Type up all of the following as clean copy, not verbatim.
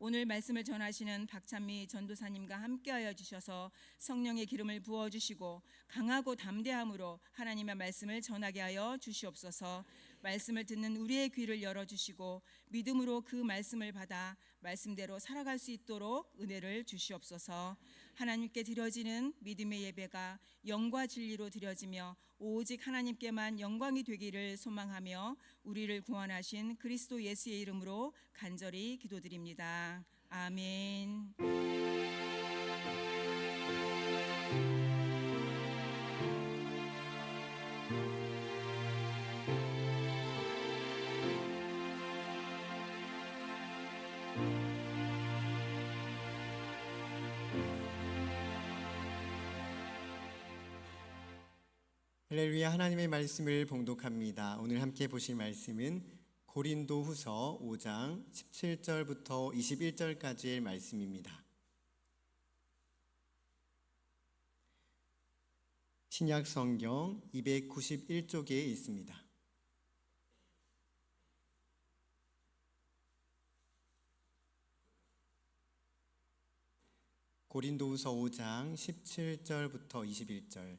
오늘 말씀을 전하시는 박찬미 전도사님과 함께하여 주셔서 성령의 기름을 부어주시고 강하고 담대함으로 하나님의 말씀을 전하게 하여 주시옵소서. 말씀을 듣는 우리의 귀를 열어주시고 믿음으로 그 말씀을 받아 말씀대로 살아갈 수 있도록 은혜를 주시옵소서. 하나님께 드려지는 믿음의 예배가 영과 진리로 드려지며 오직 하나님께만 영광이 되기를 소망하며 우리를 구원하신 그리스도 예수의 이름으로 간절히 기도드립니다. 아멘. 할렐루야. 하나님의 말씀을 봉독합니다. 오늘 함께 보실 말씀은 고린도후서 5장 17절부터 21절까지의 말씀입니다. 신약 성경 291쪽에 있습니다. 고린도후서 5장 17절부터 21절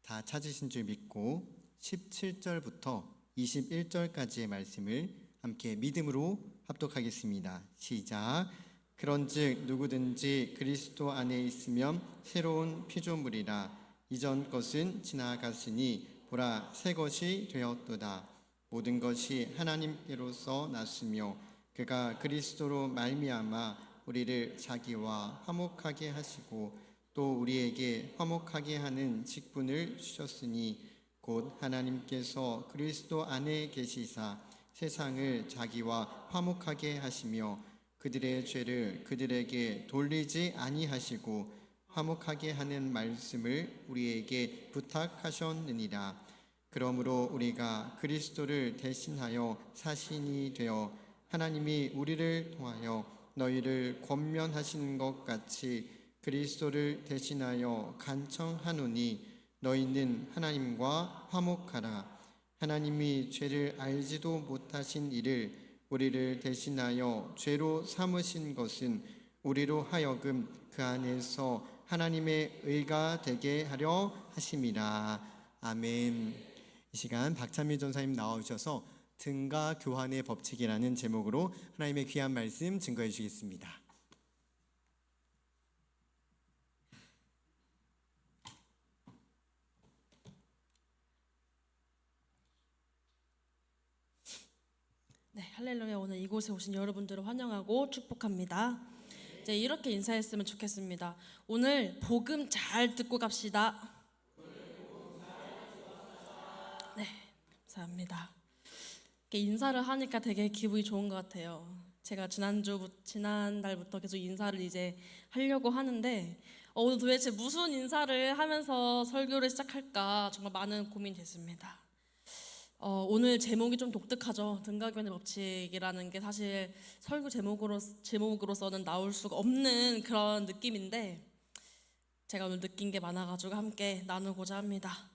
다 찾으신 줄 믿고 17절부터 21절까지의 말씀을 함께 믿음으로 합독하겠습니다. 시작. 그런즉 누구든지 그리스도 안에 있으면 새로운 피조물이라. 이전 것은 지나갔으니 보라 새 것이 되었도다. 모든 것이 하나님께로서 났으며 그가 그리스도로 말미암아 우리를 자기와 화목하게 하시고 또 우리에게 화목하게 하는 직분을 주셨으니 곧 하나님께서 그리스도 안에 계시사 세상을 자기와 화목하게 하시며 그들의 죄를 그들에게 돌리지 아니하시고 화목하게 하는 말씀을 우리에게 부탁하셨느니라. 그러므로 우리가 그리스도를 대신하여 사신이 되어 하나님이 우리를 통하여 너희를 권면하시는 것 같이 그리스도를 대신하여 간청하노니 너희는 하나님과 화목하라. 하나님이 죄를 알지도 못하신 이를 우리를 대신하여 죄로 삼으신 것은 우리로 하여금 그 안에서 하나님의 의가 되게 하려 하심이라. 아멘. 이 시간 박찬미 전사님 나와주셔서 등가 교환의 법칙이라는 제목으로 하나님의 귀한 말씀 증거해 주시겠습니다. 네, 할렐루야. 오늘 이곳에 오신 여러분들을 환영하고 축복합니다. 이제 이렇게 인사했으면 좋겠습니다. 오늘 복음 잘 듣고 갑시다. 네, 감사합니다. 이렇게 인사를 하니까 되게 기분이 좋은 것 같아요. 제가 지난달부터 계속 인사를 이제 하려고 하는데 오늘 도대체 무슨 인사를 하면서 설교를 시작할까 정말 많은 고민이 됐습니다. 오늘 제목이 좀 독특하죠. 등가교환의 법칙이라는 게 사실 설교 제목으로서는 나올 수가 없는 그런 느낌인데 제가 오늘 느낀 게 많아가지고 함께 나누고자 합니다.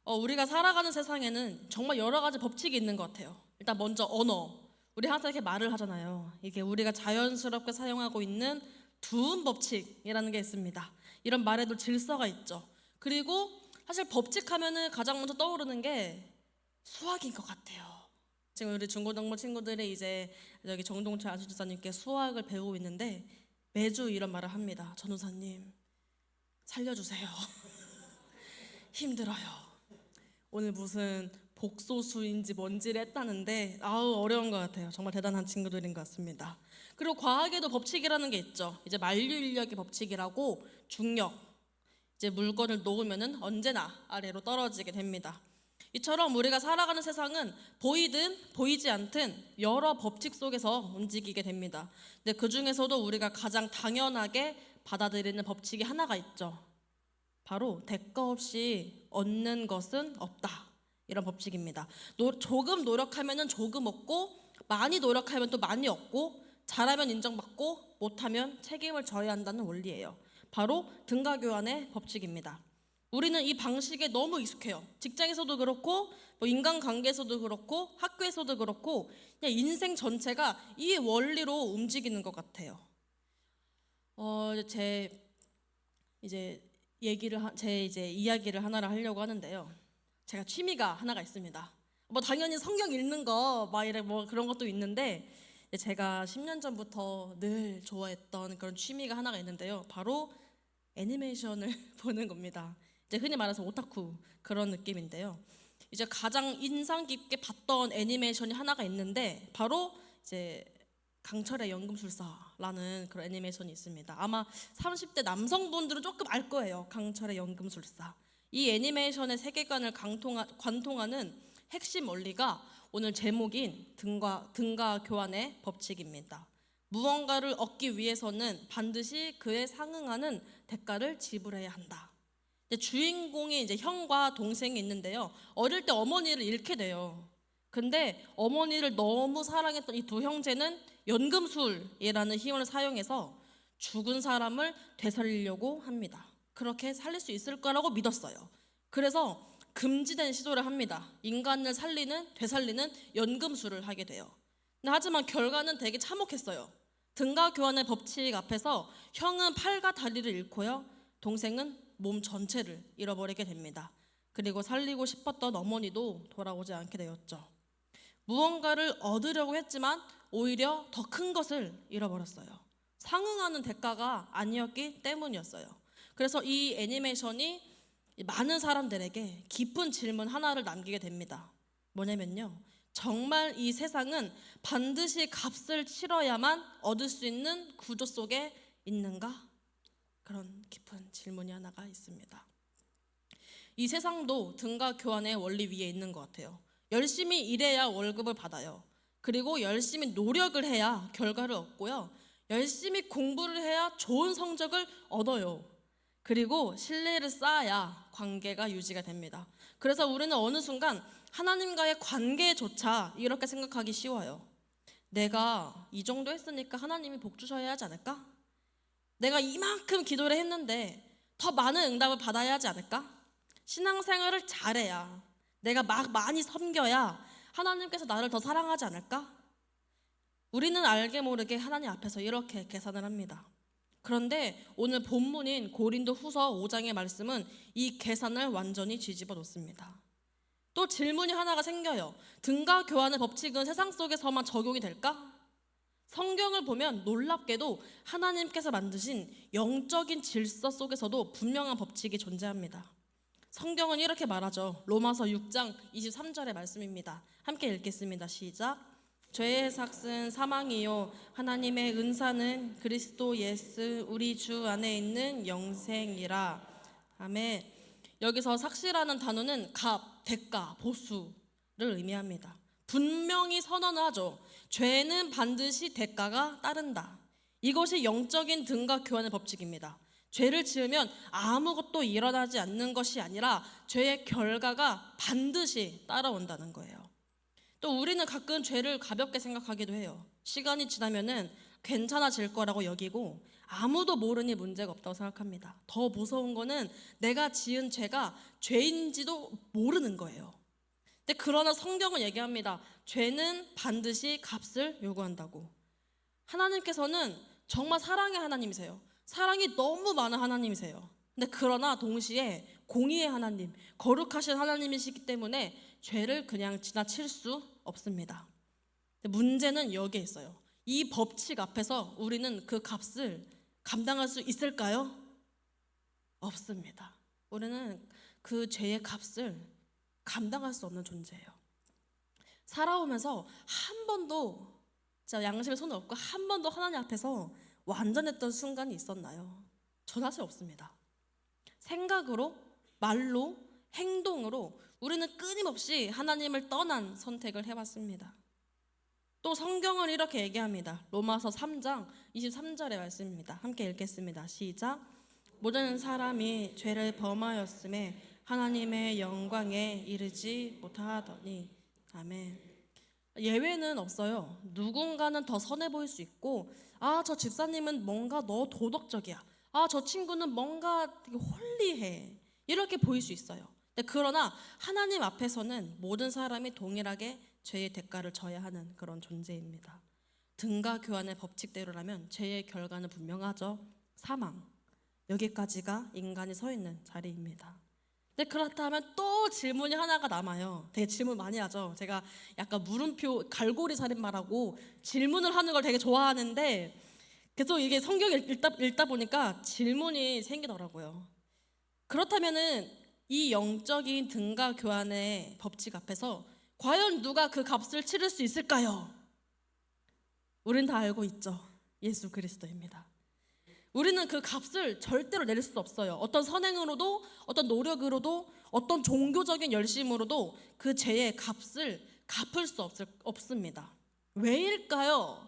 우리가 살아가는 세상에는 정말 여러 가지 법칙이 있는 것 같아요. 일단 먼저 언어. 우리 항상 이렇게 말을 하잖아요. 이게 우리가 자연스럽게 사용하고 있는 두음 법칙이라는 게 있습니다. 이런 말에도 질서가 있죠. 그리고 사실 법칙하면은 가장 먼저 떠오르는 게 수학인 것 같아요. 지금 우리 중고등부 친구들이 이제 여기 정동철 안수지사님께 수학을 배우고 있는데 매주 이런 말을 합니다. 전도사님 살려주세요. 힘들어요. 오늘 무슨 복소수인지 뭔지를 했다는데 어려운 것 같아요. 정말 대단한 친구들인 것 같습니다. 그리고 과학에도 법칙이라는 게 있죠. 이제 만류인력의 법칙이라고 중력, 이제 물건을 놓으면은 언제나 아래로 떨어지게 됩니다. 이처럼 우리가 살아가는 세상은 보이든 보이지 않든 여러 법칙 속에서 움직이게 됩니다. 근데 그 중에서도 우리가 가장 당연하게 받아들이는 법칙이 하나가 있죠. 바로 대가 없이 얻는 것은 없다. 이런 법칙입니다. 조금 노력하면 조금 얻고 많이 노력하면 또 많이 얻고 잘하면 인정받고 못하면 책임을 져야 한다는 원리예요. 바로 등가교환의 법칙입니다. 우리는 이 방식에 너무 익숙해요. 직장에서도 그렇고 뭐 인간관계에서도 그렇고 학교에서도 그렇고 그냥 인생 전체가 이 원리로 움직이는 것 같아요. 제 이야기를 하나를 하려고 하는데요. 제가 취미가 하나가 있습니다. 뭐 당연히 성경 읽는 거 막 이래 뭐 그런 것도 있는데 제가 10년 전부터 늘 좋아했던 그런 취미가 하나가 있는데요. 바로 애니메이션을 보는 겁니다. 이제 흔히 말해서 오타쿠 그런 느낌인데요. 이제 가장 인상 깊게 봤던 애니메이션이 하나가 있는데 바로 이제 강철의 연금술사라는 그런 애니메이션이 있습니다. 아마 30대 남성분들은 조금 알 거예요. 강철의 연금술사. 이 애니메이션의 세계관을 관통하는 핵심 원리가 오늘 제목인 등가 교환의 법칙입니다. 무언가를 얻기 위해서는 반드시 그에 상응하는 대가를 지불해야 한다. 주인공이 이제 형과 동생이 있는데요. 어릴 때 어머니를 잃게 돼요. 근데 어머니를 너무 사랑했던 이 두 형제는 연금술이라는 힘을 사용해서 죽은 사람을 되살리려고 합니다. 그렇게 살릴 수 있을 거라고 믿었어요. 그래서 금지된 시도를 합니다. 인간을 되살리는 연금술을 하게 돼요. 하지만 결과는 되게 참혹했어요. 등가 교환의 법칙 앞에서 형은 팔과 다리를 잃고요. 동생은 몸 전체를 잃어버리게 됩니다. 그리고 살리고 싶었던 어머니도 돌아오지 않게 되었죠. 무언가를 얻으려고 했지만 오히려 더 큰 것을 잃어버렸어요. 상응하는 대가가 아니었기 때문이었어요. 그래서 이 애니메이션이 많은 사람들에게 깊은 질문 하나를 남기게 됩니다. 뭐냐면요. 정말 이 세상은 반드시 값을 치러야만 얻을 수 있는 구조 속에 있는가? 그런 깊은 질문이 하나가 있습니다. 이 세상도 등가 교환의 원리 위에 있는 것 같아요. 열심히 일해야 월급을 받아요. 그리고 열심히 노력을 해야 결과를 얻고요. 열심히 공부를 해야 좋은 성적을 얻어요. 그리고 신뢰를 쌓아야 관계가 유지가 됩니다. 그래서 우리는 어느 순간 하나님과의 관계조차 이렇게 생각하기 쉬워요. 내가 이 정도 했으니까 하나님이 복 주셔야 하지 않을까? 내가 이만큼 기도를 했는데 더 많은 응답을 받아야 하지 않을까? 신앙생활을 잘해야, 내가 많이 섬겨야 하나님께서 나를 더 사랑하지 않을까? 우리는 알게 모르게 하나님 앞에서 이렇게 계산을 합니다. 그런데 오늘 본문인 고린도 후서 5장의 말씀은 이 계산을 완전히 뒤집어 놓습니다. 또 질문이 하나가 생겨요. 등가 교환의 법칙은 세상 속에서만 적용이 될까? 성경을 보면 놀랍게도 하나님께서 만드신 영적인 질서 속에서도 분명한 법칙이 존재합니다. 성경은 이렇게 말하죠. 로마서 6장 23절의 말씀입니다. 함께 읽겠습니다. 시작. 죄의 삭은 사망이요 하나님의 은사는 그리스도 예수 우리 주 안에 있는 영생이라. 아멘. 여기서 삭시라는 단어는 값, 대가, 보수를 의미합니다. 분명히 선언을 하죠. 죄는 반드시 대가가 따른다. 이것이 영적인 등가 교환의 법칙입니다. 죄를 지으면 아무것도 일어나지 않는 것이 아니라 죄의 결과가 반드시 따라온다는 거예요. 또 우리는 가끔 죄를 가볍게 생각하기도 해요. 시간이 지나면은 괜찮아질 거라고 여기고 아무도 모르니 문제가 없다고 생각합니다. 더 무서운 거는 내가 지은 죄가 죄인지도 모르는 거예요. 근데 그러나 성경은 얘기합니다. 죄는 반드시 값을 요구한다고. 하나님께서는 정말 사랑의 하나님이세요. 사랑이 너무 많은 하나님이세요. 근데 그러나 동시에 공의의 하나님, 거룩하신 하나님이시기 때문에 죄를 그냥 지나칠 수 없습니다. 근데 문제는 여기에 있어요. 이 법칙 앞에서 우리는 그 값을 감당할 수 있을까요? 없습니다. 우리는 그 죄의 값을 감당할 수 없는 존재예요. 살아오면서 한 번도 진짜 양심에 손을 얹고 한 번도 하나님 앞에서 완전했던 순간이 있었나요? 전 사실 없습니다. 생각으로, 말로, 행동으로 우리는 끊임없이 하나님을 떠난 선택을 해왔습니다. 또 성경은 이렇게 얘기합니다. 로마서 3장 23절의 말씀입니다. 함께 읽겠습니다. 시작. 모든 사람이 죄를 범하였음에 하나님의 영광에 이르지 못하더니. 아멘. 예외는 없어요. 누군가는 더 선해 보일 수 있고, 저 집사님은 뭔가 너 도덕적이야. 저 친구는 뭔가 되게 홀리해. 이렇게 보일 수 있어요. 그러나 하나님 앞에서는 모든 사람이 동일하게 죄의 대가를 져야 하는 그런 존재입니다. 등가 교환의 법칙대로라면 죄의 결과는 분명하죠. 사망. 여기까지가 인간이 서 있는 자리입니다. 근데 그렇다면 또 질문이 하나가 남아요. 되게 질문 많이 하죠. 제가 약간 물음표 갈고리 살인마라고 질문을 하는 걸 되게 좋아하는데 계속 이게 성경을 읽다 보니까 질문이 생기더라고요. 그렇다면은 이 영적인 등가 교환의 법칙 앞에서 과연 누가 그 값을 치를 수 있을까요? 우린 다 알고 있죠. 예수 그리스도입니다. 우리는 그 값을 절대로 내릴 수 없어요. 어떤 선행으로도, 어떤 노력으로도, 어떤 종교적인 열심으로도 그 죄의 값을 갚을 수 없습니다. 왜일까요?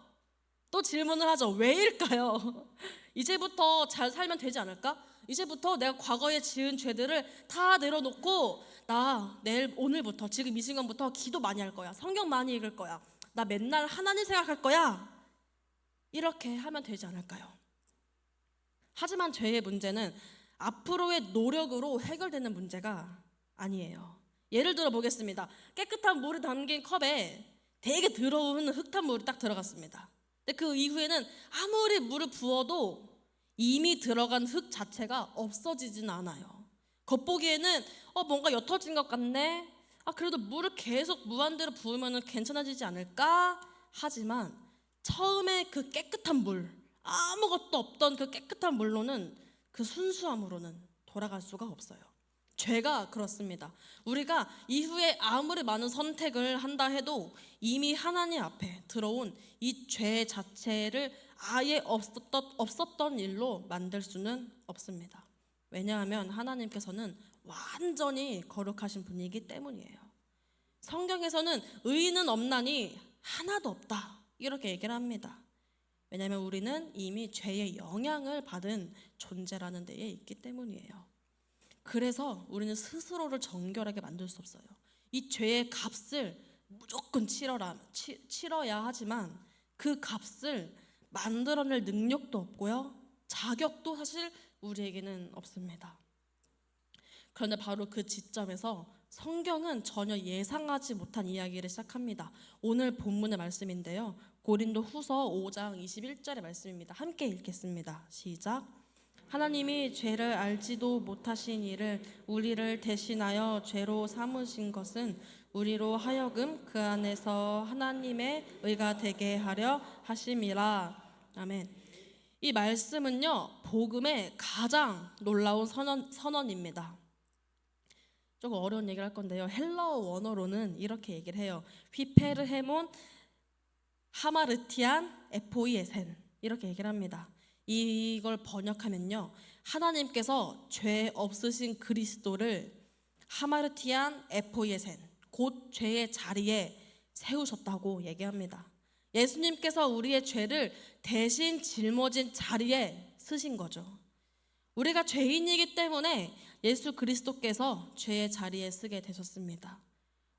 또 질문을 하죠. 왜일까요? 이제부터 잘 살면 되지 않을까? 이제부터 내가 과거에 지은 죄들을 다 내려놓고 나 오늘부터 지금 이 시간부터 기도 많이 할 거야. 성경 많이 읽을 거야. 나 맨날 하나님 생각할 거야. 이렇게 하면 되지 않을까요? 하지만 죄의 문제는 앞으로의 노력으로 해결되는 문제가 아니에요. 예를 들어 보겠습니다. 깨끗한 물이 담긴 컵에 되게 더러운 흙탕 물이 딱 들어갔습니다. 근데 그 이후에는 아무리 물을 부어도 이미 들어간 흙 자체가 없어지진 않아요. 겉보기에는 뭔가 옅어진 것 같네. 그래도 물을 계속 무한대로 부으면 괜찮아지지 않을까? 하지만 처음에 그 깨끗한 물, 아무것도 없던 그 깨끗한 물로는 그 순수함으로는 돌아갈 수가 없어요. 죄가 그렇습니다. 우리가 이후에 아무리 많은 선택을 한다 해도 이미 하나님 앞에 들어온 이 죄 자체를 아예 없었던 일로 만들 수는 없습니다. 왜냐하면 하나님께서는 완전히 거룩하신 분이기 때문이에요. 성경에서는 의인은 없나니 하나도 없다 이렇게 얘기를 합니다. 왜냐하면 우리는 이미 죄의 영향을 받은 존재라는 데에 있기 때문이에요. 그래서 우리는 스스로를 정결하게 만들 수 없어요. 이 죄의 값을 무조건 치러야 하지만 그 값을 만들어낼 능력도 없고요. 자격도 사실 우리에게는 없습니다. 그런데 바로 그 지점에서 성경은 전혀 예상하지 못한 이야기를 시작합니다. 오늘 본문의 말씀인데요. 고린도 후서 5장 21절의 말씀입니다. 함께 읽겠습니다. 시작. 하나님이 죄를 알지도 못하신 이를 우리를 대신하여 죄로 삼으신 것은 우리로 하여금 그 안에서 하나님의 의가 되게 하려 하심이라. 아멘. 이 말씀은요, 복음의 가장 놀라운 선언입니다. 조금 어려운 얘기를 할 건데요. 헬라어 원어로는 이렇게 얘기를 해요. 휘페르헤몬 하마르티안 에포이에센 이렇게 얘기를 합니다. 이걸 번역하면요, 하나님께서 죄 없으신 그리스도를 하마르티안 에포이에센 곧 죄의 자리에 세우셨다고 얘기합니다. 예수님께서 우리의 죄를 대신 짊어진 자리에 쓰신 거죠. 우리가 죄인이기 때문에 예수 그리스도께서 죄의 자리에 쓰게 되셨습니다.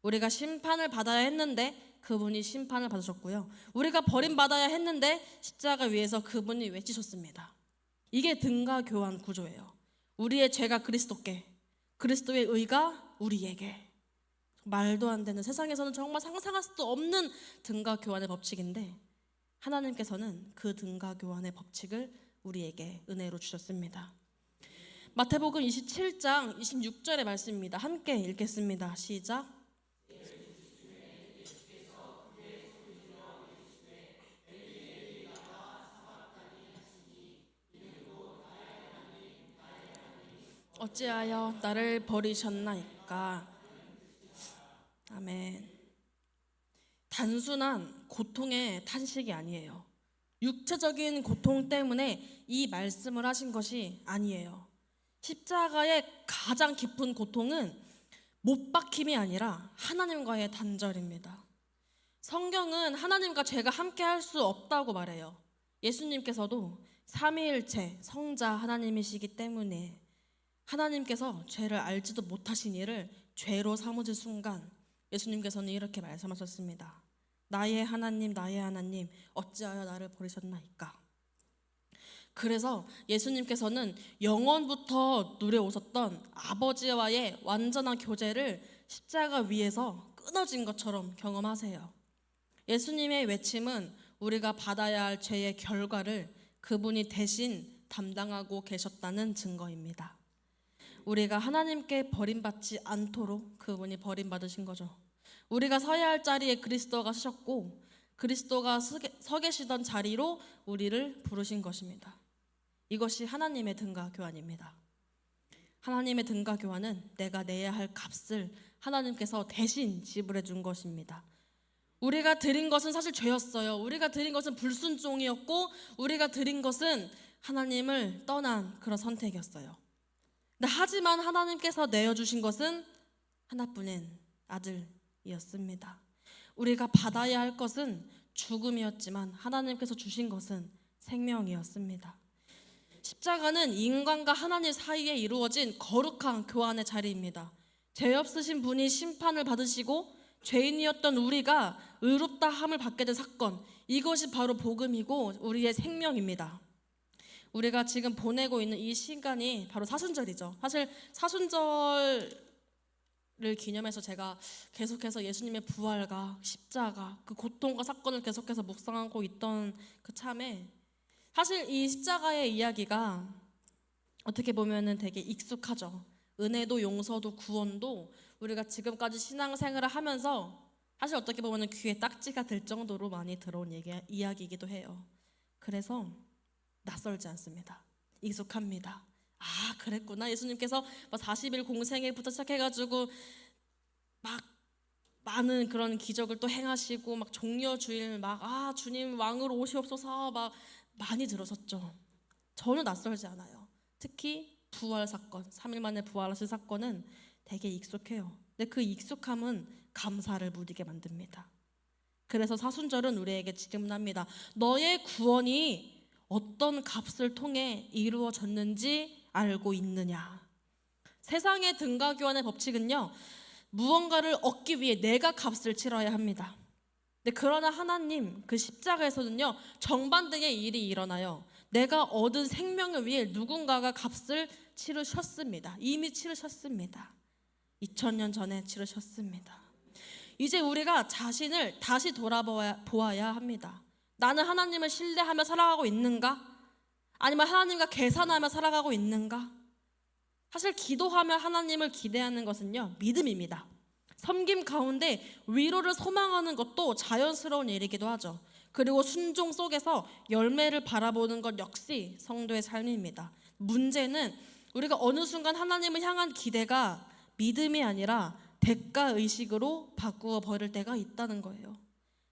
우리가 심판을 받아야 했는데 그분이 심판을 받으셨고요. 우리가 버림받아야 했는데 십자가 위에서 그분이 외치셨습니다. 이게 등가 교환 구조예요. 우리의 죄가 그리스도께, 그리스도의 의가 우리에게. 말도 안 되는, 세상에서는 정말 상상할 수도 없는 등가 교환의 법칙인데 하나님께서는 그 등가 교환의 법칙을 우리에게 은혜로 주셨습니다. 마태복음 27장 26절의 말씀입니다. 함께 읽겠습니다. 시작. 어찌하여 나를 버리셨나이까. 아멘. 단순한 고통의 탄식이 아니에요. 육체적인 고통 때문에 이 말씀을 하신 것이 아니에요. 십자가의 가장 깊은 고통은 못 박힘이 아니라 하나님과의 단절입니다. 성경은 하나님과 죄가 함께 할 수 없다고 말해요. 예수님께서도 삼위일체 성자 하나님이시기 때문에 하나님께서 죄를 알지도 못하신 이를 죄로 삼으실 순간 예수님께서는 이렇게 말씀하셨습니다. 나의 하나님 어찌하여 나를 버리셨나이까. 그래서 예수님께서는 영원부터 누려오셨던 아버지와의 완전한 교제를 십자가 위에서 끊어진 것처럼 경험하세요. 예수님의 외침은 우리가 받아야 할 죄의 결과를 그분이 대신 담당하고 계셨다는 증거입니다. 우리가 하나님께 버림받지 않도록 그분이 버림받으신 거죠. 우리가 서야 할 자리에 그리스도가 서셨고 그리스도가 서 계시던 자리로 우리를 부르신 것입니다. 이것이 하나님의 등가 교환입니다. 하나님의 등가 교환은 내가 내야 할 값을 하나님께서 대신 지불해 준 것입니다. 우리가 드린 것은 사실 죄였어요. 우리가 드린 것은 불순종이었고 우리가 드린 것은 하나님을 떠난 그런 선택이었어요. 하지만 하나님께서 내어주신 것은 하나뿐인 아들이었습니다. 우리가 받아야 할 것은 죽음이었지만 하나님께서 주신 것은 생명이었습니다. 십자가는 인간과 하나님 사이에 이루어진 거룩한 교환의 자리입니다. 죄 없으신 분이 심판을 받으시고 죄인이었던 우리가 의롭다 함을 받게 된 사건, 이것이 바로 복음이고 우리의 생명입니다. 우리가 지금 보내고 있는 이 시간이 바로 사순절이죠. 사실 사순절을 기념해서 제가 계속해서 예수님의 부활과 십자가, 그 고통과 사건을 계속해서 묵상하고 있던 그 참에 사실 이 십자가의 이야기가 어떻게 보면은 되게 익숙하죠. 은혜도 용서도 구원도 우리가 지금까지 신앙생활을 하면서 사실 어떻게 보면은 귀에 딱지가 들 정도로 많이 들어온 이야기이기도 해요. 그래서 낯설지 않습니다. 익숙합니다. 아, 그랬구나. 예수님께서 40일 공생애부터 시작해가지고 막 많은 그런 기적을 또 행하시고 막 종려주일 막 주님 왕으로 오시옵소서 막 많이 들으셨죠. 저는 낯설지 않아요. 특히 부활 사건, 3일 만에 부활하신 사건은 되게 익숙해요. 근데 그 익숙함은 감사를 무디게 만듭니다. 그래서 사순절은 우리에게 질문합니다. 너의 구원이 어떤 값을 통해 이루어졌는지 알고 있느냐? 세상의 등가 교환의 법칙은요, 무언가를 얻기 위해 내가 값을 치러야 합니다. 근데 그러나 하나님 그 십자가에서는요, 정반대의 일이 일어나요. 내가 얻은 생명을 위해 누군가가 값을 치르셨습니다. 이미 치르셨습니다. 2000년 전에 치르셨습니다. 이제 우리가 자신을 다시 돌아보아야 합니다. 나는 하나님을 신뢰하며 살아가고 있는가? 아니면 하나님과 계산하며 살아가고 있는가? 사실 기도하며 하나님을 기대하는 것은요, 믿음입니다. 섬김 가운데 위로를 소망하는 것도 자연스러운 일이기도 하죠. 그리고 순종 속에서 열매를 바라보는 것 역시 성도의 삶입니다. 문제는 우리가 어느 순간 하나님을 향한 기대가 믿음이 아니라 대가의식으로 바꾸어 버릴 때가 있다는 거예요.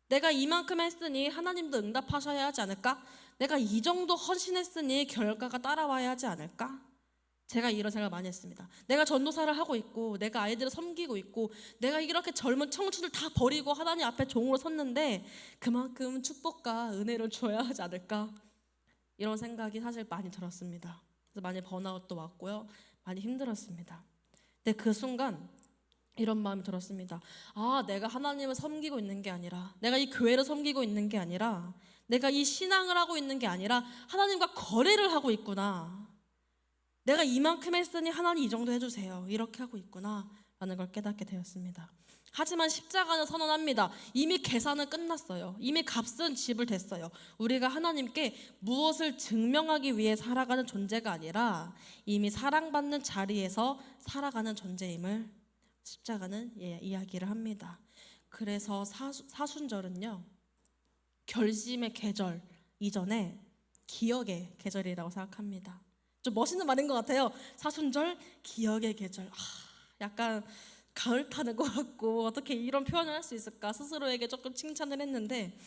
내가 이만큼 했으니 하나님도 응답하셔야 하지 않을까? 내가 이 정도 헌신했으니 결과가 따라와야 하지 않을까? 제가 이런 생각을 많이 했습니다. 내가 전도사를 하고 있고 내가 아이들을 섬기고 있고 내가 이렇게 젊은 청춘을 다 버리고 하나님 앞에 종으로 섰는데 그만큼 축복과 은혜를 줘야 하지 않을까? 이런 생각이 사실 많이 들었습니다. 그래서 많이 번아웃도 왔고요. 많이 힘들었습니다. 근데 그 순간 이런 마음이 들었습니다. 내가 하나님을 섬기고 있는 게 아니라, 내가 이 교회를 섬기고 있는 게 아니라, 내가 이 신앙을 하고 있는 게 아니라 하나님과 거래를 하고 있구나. 내가 이만큼 했으니 하나님 이 정도 해주세요. 이렇게 하고 있구나 라는 걸 깨닫게 되었습니다. 하지만 십자가는 선언합니다. 이미 계산은 끝났어요. 이미 값은 지불됐어요. 우리가 하나님께 무엇을 증명하기 위해 살아가는 존재가 아니라 이미 사랑받는 자리에서 살아가는 존재임을 십자가는 이야기를 합니다. 그래서 사순절은요, 결심의 계절 이전에 기억의 계절이라고 생각합니다. 좀 멋있는 말인 것 같아요. 사순절, 기억의 계절. 약간 가을 타는 것 같고 어떻게 이런 표현을 할 수 있을까 스스로에게 조금 칭찬을 했는데,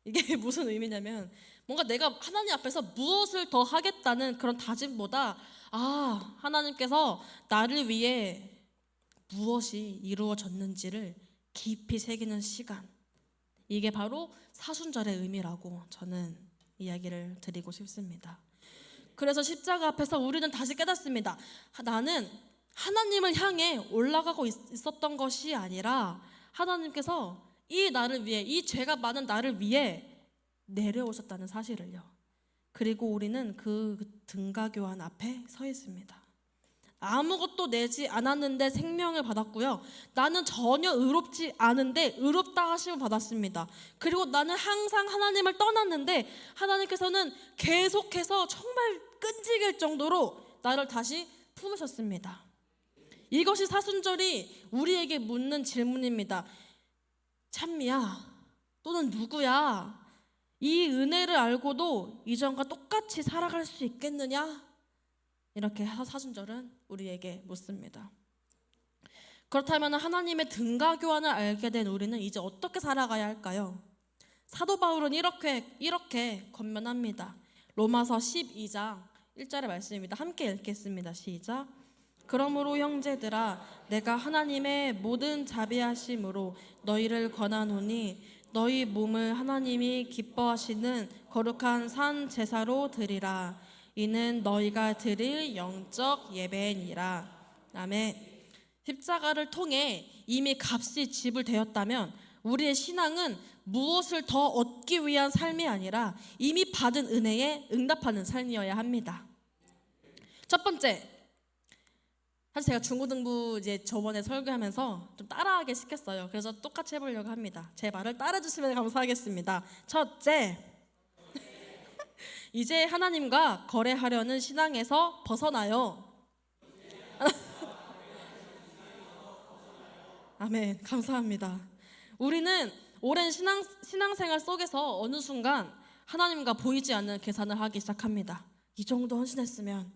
이게 무슨 의미냐면 뭔가 내가 하나님 앞에서 무엇을 더 하겠다는 그런 다짐보다 하나님께서 나를 위해 무엇이 이루어졌는지를 깊이 새기는 시간, 이게 바로 사순절의 의미라고 저는 이야기를 드리고 싶습니다. 그래서 십자가 앞에서 우리는 다시 깨닫습니다. 나는 하나님을 향해 올라가고 있었던 것이 아니라 하나님께서 이 나를 위해, 이 죄가 많은 나를 위해 내려오셨다는 사실을요. 그리고 우리는 그 등가교환 앞에 서 있습니다. 아무것도 내지 않았는데 생명을 받았고요. 나는 전혀 의롭지 않은데 의롭다 하심을 받았습니다. 그리고 나는 항상 하나님을 떠났는데 하나님께서는 계속해서 정말 끈질길 정도로 나를 다시 품으셨습니다. 이것이 사순절이 우리에게 묻는 질문입니다. 찬미야, 너는 누구야? 이 은혜를 알고도 이전과 똑같이 살아갈 수 있겠느냐? 이렇게 사순절은 우리에게 묻습니다. 그렇다면 하나님의 등가교환을 알게 된 우리는 이제 어떻게 살아가야 할까요? 사도 바울은 이렇게 권면합니다. 로마서 12장 1절의 말씀입니다. 함께 읽겠습니다. 시작. 그러므로 형제들아, 내가 하나님의 모든 자비하심으로 너희를 권하노니 너희 몸을 하나님이 기뻐하시는 거룩한 산 제사로 드리라. 이는 너희가 드릴 영적 예배니라. 아멘. 십자가를 통해 이미 값이 지불되었다면 우리의 신앙은 무엇을 더 얻기 위한 삶이 아니라 이미 받은 은혜에 응답하는 삶이어야 합니다. 첫 번째, 사실 제가 중고등부 이제 저번에 설교하면서 좀 따라하게 시켰어요. 그래서 똑같이 해보려고 합니다. 제 말을 따라해주시면 감사하겠습니다. 첫째, 이제 하나님과 거래하려는 신앙에서 벗어나요. 아멘. 감사합니다. 우리는 오랜 신앙생활 속에서 어느 순간 하나님과 보이지 않는 계산을 하기 시작합니다. 이 정도 헌신했으면,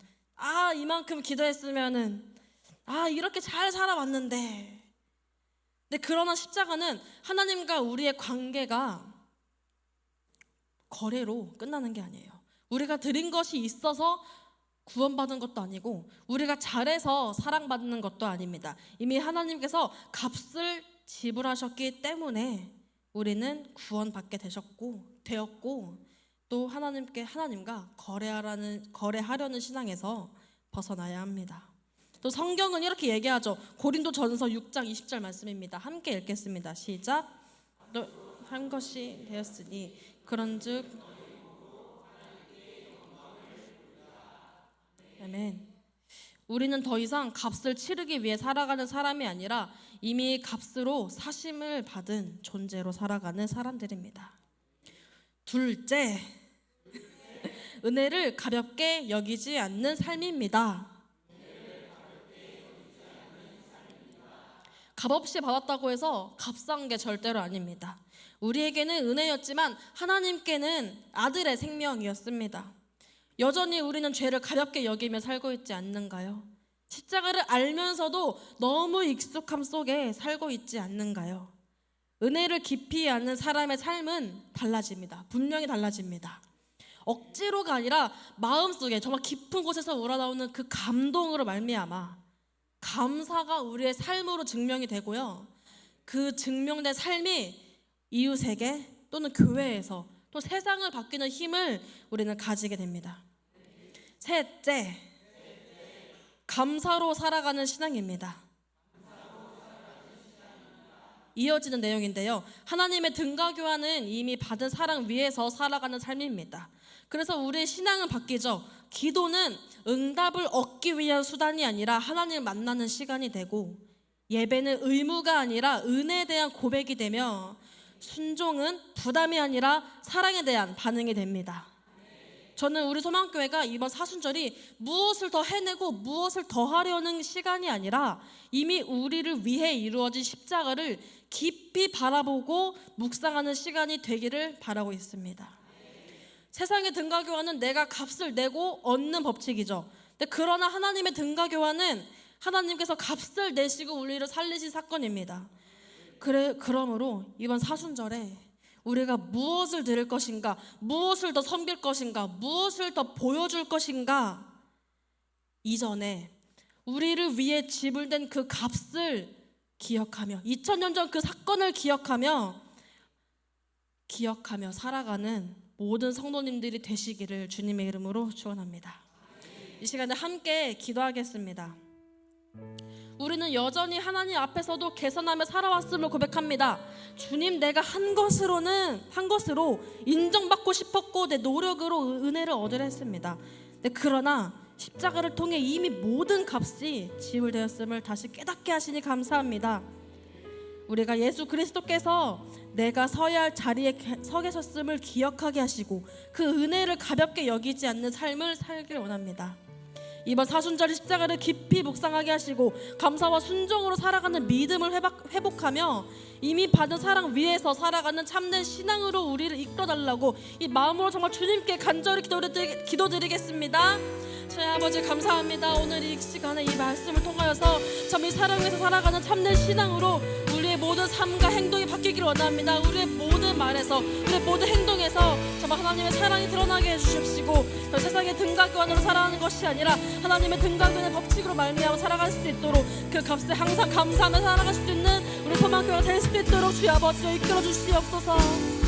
이만큼 기도했으면은, 이렇게 잘 살아왔는데. 근데 그러나 십자가는 하나님과 우리의 관계가 거래로 끝나는 게 아니에요. 우리가 드린 것이 있어서 구원받은 것도 아니고 우리가 잘해서 사랑받는 것도 아닙니다. 이미 하나님께서 값을 지불하셨기 때문에 우리는 구원받게 되었고 또 하나님과 거래하려는 신앙에서 벗어나야 합니다. 또 성경은 이렇게 얘기하죠. 고린도전서 6장 20절 말씀입니다. 함께 읽겠습니다. 시작. 너 한 것이 되었으니 그런즉 아멘. 우리는 더 이상 값을 치르기 위해 살아가는 사람이 아니라 이미 값으로 사심을 받은 존재로 살아가는 사람들입니다. 둘째, 은혜를 가볍게 여기지 않는 삶입니다. 값없이 받았다고 해서 값싼 게 절대로 아닙니다. 우리에게는 은혜였지만 하나님께는 아들의 생명이었습니다. 여전히 우리는 죄를 가볍게 여기며 살고 있지 않는가요? 십자가를 알면서도 너무 익숙함 속에 살고 있지 않는가요? 은혜를 깊이 아는 사람의 삶은 달라집니다. 분명히 달라집니다. 억지로가 아니라 마음속에 정말 깊은 곳에서 우러나오는 그 감동으로 말미암아 감사가 우리의 삶으로 증명이 되고요. 그 증명된 삶이 이웃에게 또는 교회에서 또 세상을 바뀌는 힘을 우리는 가지게 됩니다. 셋째, 감사로 살아가는 신앙입니다. 이어지는 내용인데요. 하나님의 등가교환은 이미 받은 사랑 위에서 살아가는 삶입니다. 그래서 우리의 신앙은 바뀌죠. 기도는 응답을 얻기 위한 수단이 아니라 하나님을 만나는 시간이 되고, 예배는 의무가 아니라 은혜에 대한 고백이 되며, 순종은 부담이 아니라 사랑에 대한 반응이 됩니다. 저는 우리 소망교회가 이번 사순절이 무엇을 더 해내고 무엇을 더 하려는 시간이 아니라 이미 우리를 위해 이루어진 십자가를 깊이 바라보고 묵상하는 시간이 되기를 바라고 있습니다. 세상의 등가교환은 내가 값을 내고 얻는 법칙이죠. 근데 그러나 하나님의 등가교환은 하나님께서 값을 내시고 우리를 살리신 사건입니다. 그러므로 이번 사순절에 우리가 무엇을 드릴 것인가, 무엇을 더 섬길 것인가, 무엇을 더 보여줄 것인가, 이전에 우리를 위해 지불된 그 값을 기억하며 2000년 전 그 사건을 기억하며 살아가는 모든 성도님들이 되시기를 주님의 이름으로 축원합니다. 이 시간에 함께 기도하겠습니다. 우리는 여전히 하나님 앞에서도 개선하며 살아왔음을 고백합니다. 주님, 내가 한 것으로 인정받고 싶었고 내 노력으로 은혜를 얻으려 했습니다. 그러나 십자가를 통해 이미 모든 값이 지불되었음을 다시 깨닫게 하시니 감사합니다. 우리가 예수 그리스도께서 내가 서야 할 자리에 서 계셨음을 기억하게 하시고 그 은혜를 가볍게 여기지 않는 삶을 살길 원합니다. 이번 사순절 십자가를 깊이 묵상하게 하시고 감사와 순종으로 살아가는 믿음을 회복하며 이미 받은 사랑 위에서 살아가는 참된 신앙으로 우리를 이끌어달라고 이 마음으로 정말 주님께 간절히 기도드리겠습니다. 저희 아버지 감사합니다. 오늘 이 시간에 이 말씀을 통하여서 참 이 사랑 위에서 살아가는 참된 신앙으로 우리의 모든 삶과 행동이 바뀌기를 원합니다. 우리의 모든 말에서, 우리의 모든 행동에서 정말 하나님의 사랑이 드러나게 해주십시고 세상의 등가교환으로 살아가는 것이 아니라 하나님의 등가교환의 법칙으로 말미암아 살아갈 수 있도록 그 값에 항상 감사하며 살아갈 수 있는 우리 소망교회가 될 수 있도록 주여 아버지여 이끌어 주시옵소서.